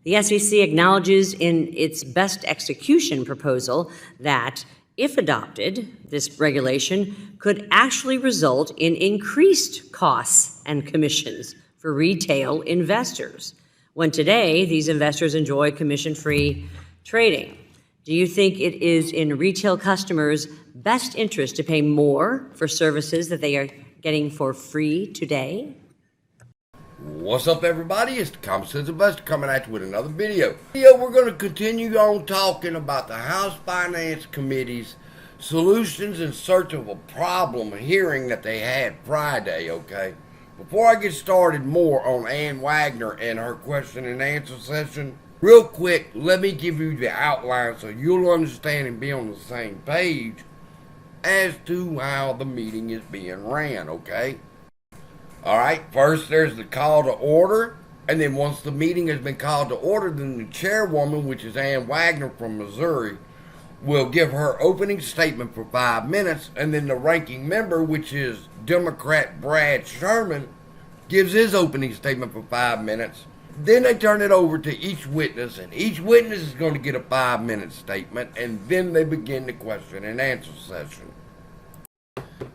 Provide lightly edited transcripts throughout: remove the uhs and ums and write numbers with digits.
The SEC acknowledges in its best execution proposal that, if adopted, this regulation could actually result in increased costs and commissions for retail investors, when today these investors enjoy commission-free trading. Do you think it is in retail customers' best interest to pay more for services that they are getting for free today? What's up, everybody? It's the Common Sense Investor coming at you with another video. We're going to continue on talking about the House Finance Committee's solutions in search of a problem hearing that they had Friday, okay? Before I get started more on Ann Wagner and her question and answer session, real quick, let me give you the outline so you'll understand and be on the same page as to how the meeting is being ran, okay? Alright, first there's the call to order, and then once the meeting has been called to order, then the chairwoman, which is Ann Wagner from Missouri, will give her opening statement for 5 minutes, and then the ranking member, which is Democrat Brad Sherman, gives his opening statement for 5 minutes. Then they turn it over to each witness, and each witness is going to get a 5-minute statement, and then they begin the question and answer session.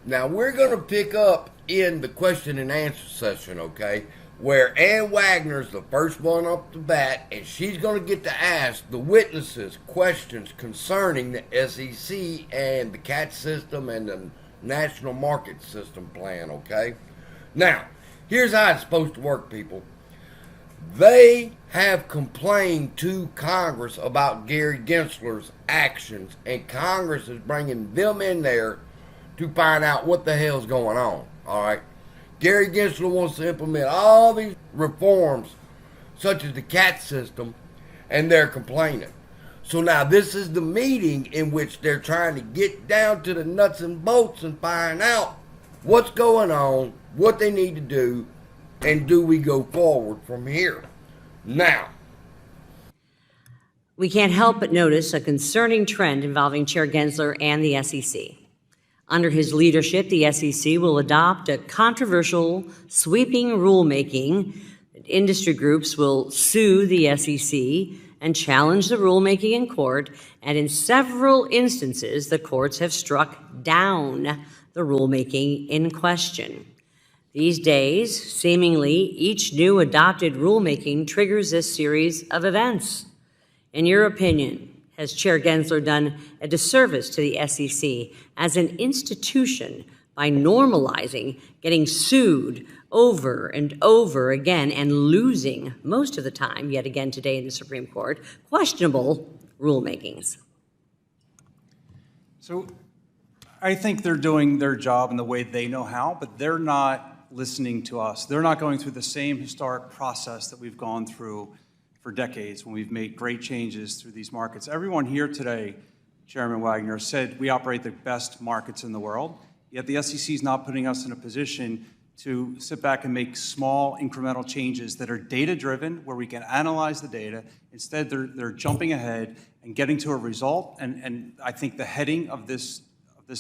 Now we're going to pick up in the question and answer session, okay, where Ann Wagner's the first one up the bat, and she's going to get to ask the witnesses questions concerning the SEC and the CAT system and the National Market System plan, okay? Now, here's how it's supposed to work, people. They have complained to Congress about Gary Gensler's actions, and Congress is bringing them in there to find out what the hell's going on, all right? Gary Gensler wants to implement all these reforms, such as the CAT system, and they're complaining. So now this is the meeting in which they're trying to get down to the nuts and bolts and find out what's going on, what they need to do, and do we go forward from here? Now, we can't help but notice a concerning trend involving Chair Gensler and the SEC. Under his leadership, the SEC will adopt a controversial, sweeping rulemaking. Industry groups will sue the SEC and challenge the rulemaking in court, and in several instances, the courts have struck down the rulemaking in question. These days, seemingly, each new adopted rulemaking triggers this series of events. In your opinion, has Chair Gensler done a disservice to the SEC as an institution by normalizing getting sued over and over again and losing, most of the time, yet again today in the Supreme Court, questionable rulemakings? So I think they're doing their job in the way they know how, but they're not listening to us. They're not going through the same historic process that we've gone through for decades when we've made great changes through these markets. Everyone here today, Chairman Wagner, said we operate the best markets in the world, yet the SEC is not putting us in a position to sit back and make small incremental changes that are data-driven, where we can analyze the data. Instead, they're jumping ahead and getting to a result, and I think the heading of this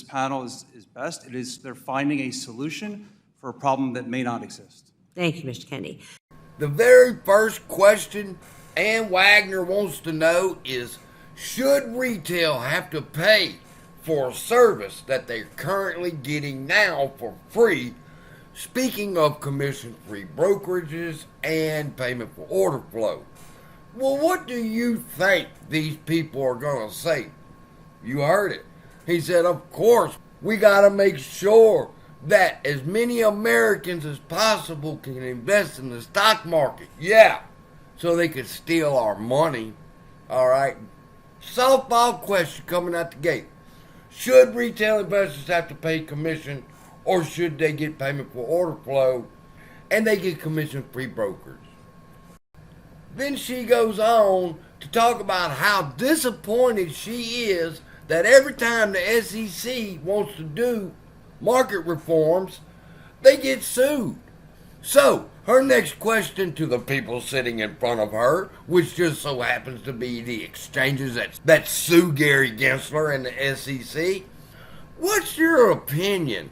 panel is best. It is they're finding a solution for a problem that may not exist. Thank you, Mr. Kennedy. The very first question Ann Wagner wants to know is, should retail have to pay for a service that they're currently getting now for free? Speaking of commission-free brokerages and payment for order flow. Well, what do you think these people are going to say? You heard it. He said, of course, we got to make sure that as many Americans as possible can invest in the stock market. Yeah, so they could steal our money. All right. Softball question coming out the gate. Should retail investors have to pay commission, or should they get payment for order flow and they get commission-free brokers? Then she goes on to talk about how disappointed she is that every time the SEC wants to do market reforms, they get sued. So, her next question to the people sitting in front of her, which just so happens to be the exchanges that sue Gary Gensler and the SEC, what's your opinion?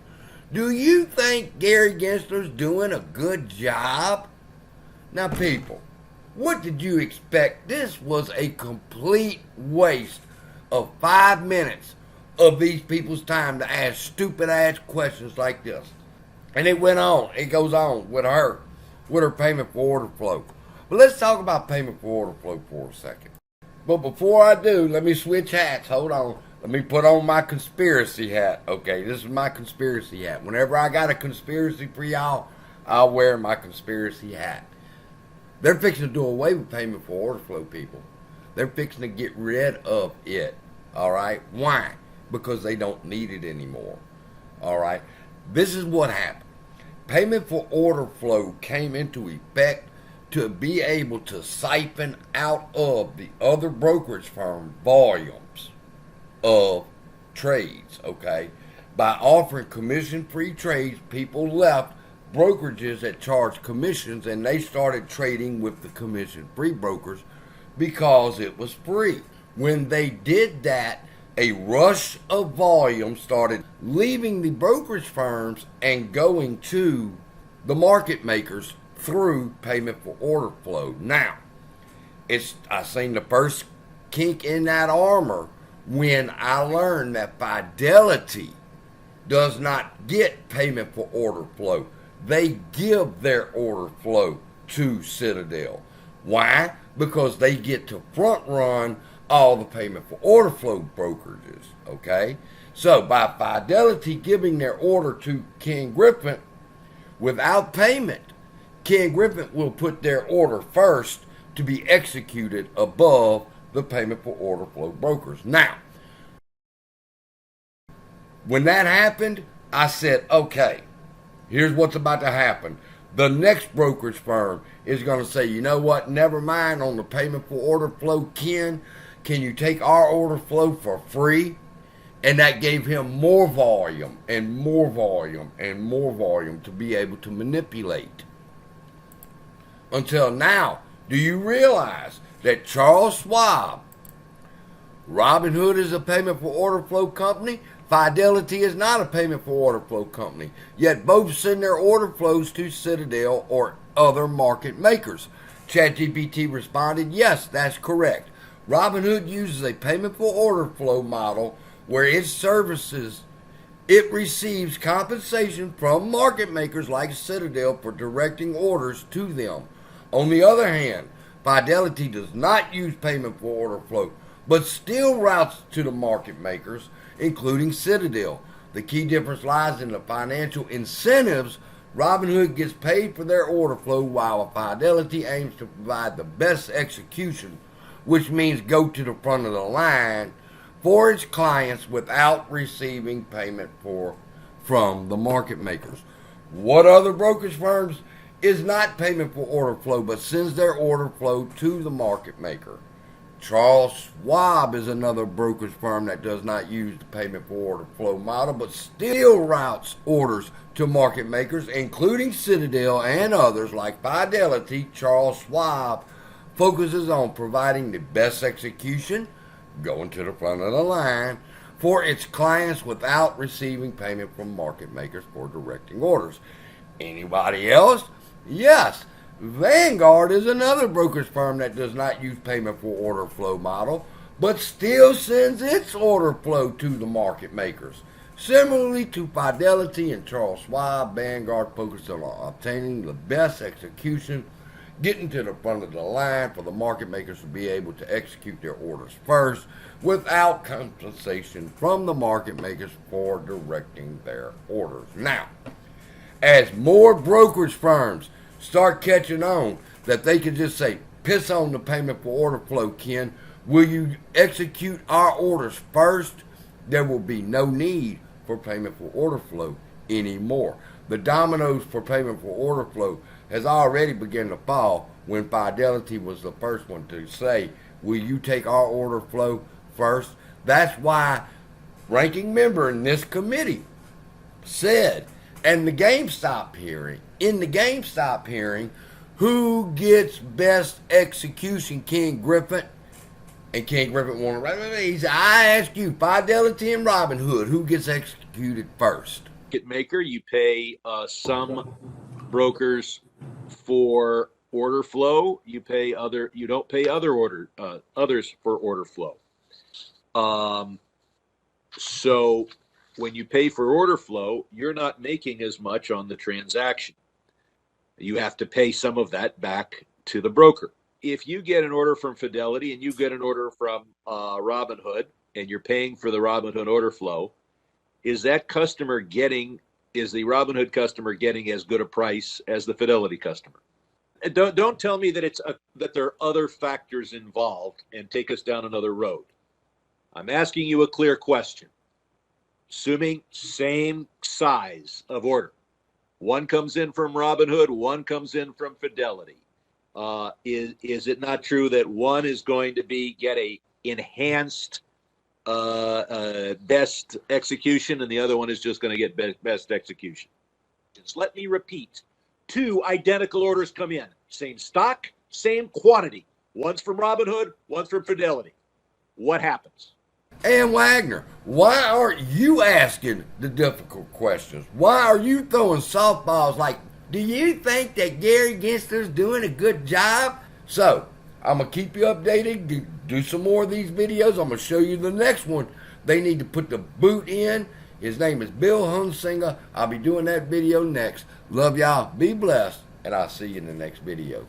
Do you think Gary Gensler's doing a good job? Now, people, What did you expect? This was a complete waste of 5 minutes of these people's time to ask stupid ass questions like this. And it went on. It goes on with her payment for order flow. But let's talk about payment for order flow for a second. But before I do, let me switch hats. Hold on. Let me put on my conspiracy hat. Okay, this is my conspiracy hat. Whenever I got a conspiracy for y'all, I'll wear my conspiracy hat. They're fixing to do away with payment for order flow, people. They're fixing to get rid of it. All right? Why? Because they don't need it anymore. All right? This is what happened. Payment for order flow came into effect to be able to siphon out of the other brokerage firm volumes of trades, okay? By offering commission-free trades, people left brokerages that charged commissions and they started trading with the commission-free brokers because it was free. When they did that, a rush of volume started leaving the brokerage firms and going to the market makers through payment for order flow. Now, I seen the first kink in that armor when I learned that Fidelity does not get payment for order flow. They give their order flow to Citadel. Why? Because they get to front run all the payment for order flow brokerages, okay? So by Fidelity giving their order to Ken Griffin without payment, Ken Griffin will put their order first to be executed above the payment for order flow brokers. Now, when that happened, I said, okay, here's what's about to happen. The next brokerage firm is going to say, you know what, never mind on the payment for order flow, Ken, can you take our order flow for free? And that gave him more volume and more volume and more volume to be able to manipulate. Until now, do you realize that Charles Schwab, Robinhood is a payment for order flow company, Fidelity is not a payment for order flow company, yet both send their order flows to Citadel or other market makers? ChatGPT responded, yes, that's correct. Robinhood uses a payment for order flow model where it receives compensation from market makers like Citadel for directing orders to them. On the other hand, Fidelity does not use payment for order flow, but still routes to the market makers, including Citadel. The key difference lies in the financial incentives. Robinhood gets paid for their order flow, while Fidelity aims to provide the best execution, which means go to the front of the line for its clients without receiving payment from the market makers. What other brokerage firms is not payment for order flow but sends their order flow to the market maker? Charles Schwab is another brokerage firm that does not use the payment for order flow model but still routes orders to market makers, including Citadel and others like Fidelity. Charles Schwab focuses on providing the best execution, going to the front of the line, for its clients without receiving payment from market makers for directing orders. Anybody else? Yes. Vanguard is another brokerage firm that does not use payment for order flow model, but still sends its order flow to the market makers. Similarly to Fidelity and Charles Schwab, Vanguard focuses on obtaining the best execution, getting to the front of the line for the market makers to be able to execute their orders first without compensation from the market makers for directing their orders. Now, as more brokerage firms start catching on that they can just say, piss on the payment for order flow, Ken, will you execute our orders first? There will be no need for payment for order flow anymore. The dominoes for payment for order flow has already begun to fall when Fidelity was the first one to say, will you take our order flow first? That's why ranking member in this committee said, in the GameStop hearing, who gets best execution, Ken Griffin? And Ken Griffin wanted, he said, I ask you, Fidelity and Robinhood, who gets executed first? Maker, you pay some brokers for order flow, you don't pay others for order flow. So when you pay for order flow, you're not making as much on the transaction. You have to pay some of that back to the broker. If you get an order from Fidelity and you get an order from Robinhood and you're paying for the Robinhood order flow, is the Robinhood customer getting as good a price as the Fidelity customer? Don't tell me that that there are other factors involved and take us down another road. I'm asking you a clear question. Assuming same size of order, one comes in from Robinhood, one comes in from Fidelity. Is it not true that one is going to get a enhanced best execution and the other one is just going to get best execution? Just let me repeat. Two identical orders come in. Same stock, same quantity. One's from Robinhood, one's from Fidelity. What happens? And Wagner, why aren't you asking the difficult questions? Why are you throwing softballs like, do you think that Gary Gensler's doing a good job? So, I'm going to keep you updated, do some more of these videos. I'm going to show you the next one. They need to put the boot in. His name is Bill Hunsinger. I'll be doing that video next. Love y'all. Be blessed. And I'll see you in the next video.